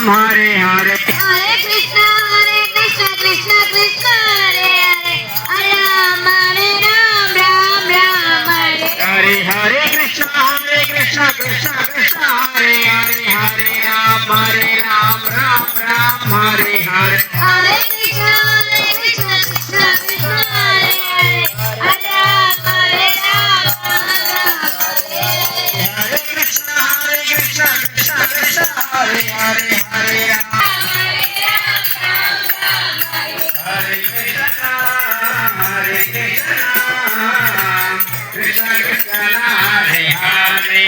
Hare Hare Hare Krishna Krishna Krishna Hare Hare Hare Ram Ram Ram Hare Hare Krishna Krishna Krishna Hare Hare Hare Ram Ram Ram Hare Hare Hare Krishna Krishna Krishna Hare Hare Hare Ram Ram Hare Krishna Krishna Krishna Hare Hare Hare Ram Hare Krishna Krishna Krishna Hare Hare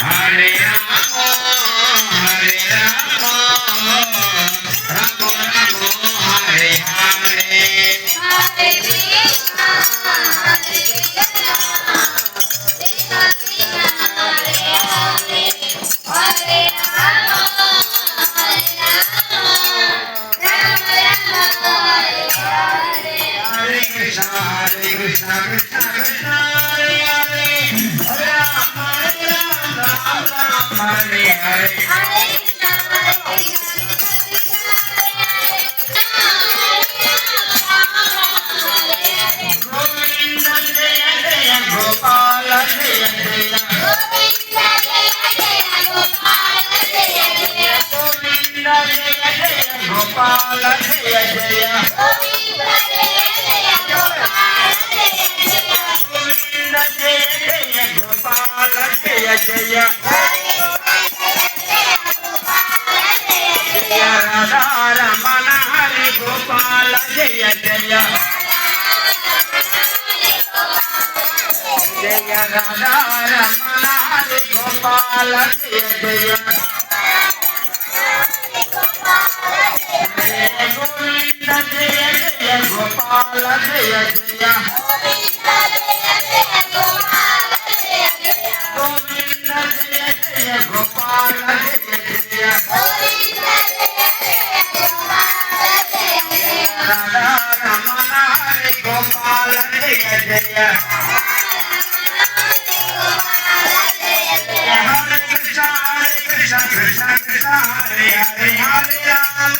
Hare Ram Ram Ram Hare Hare Hare Krishna Krishna Krishna Hare Hare Hare Ram Ram Hare Hare Hare Krishna Krishna Krishna Hare Hare Hare Ram Ram Hare Hare Hare Krishna Govind Jai Jai Gopal Jai Jai Govind Jai Jai Gopal Jai Jai Govind Jai Jai Gopal Jai Jai Govind Jai Jai Gopal Jai Jai Govind Jai Jai Gopal Jai Jai Jai Radha Raman Hari Gopal Jai Jai Jai Radha Raman Hari Gopal Jai Jai Jai Govind Jai Jai Gopal Jai Jai Govind Jai Jai Gopal Jai Jai Radha Raman Hari Gopal Jai Jai Hare Krishna Krishna Krishna Hare Hare Hare Ram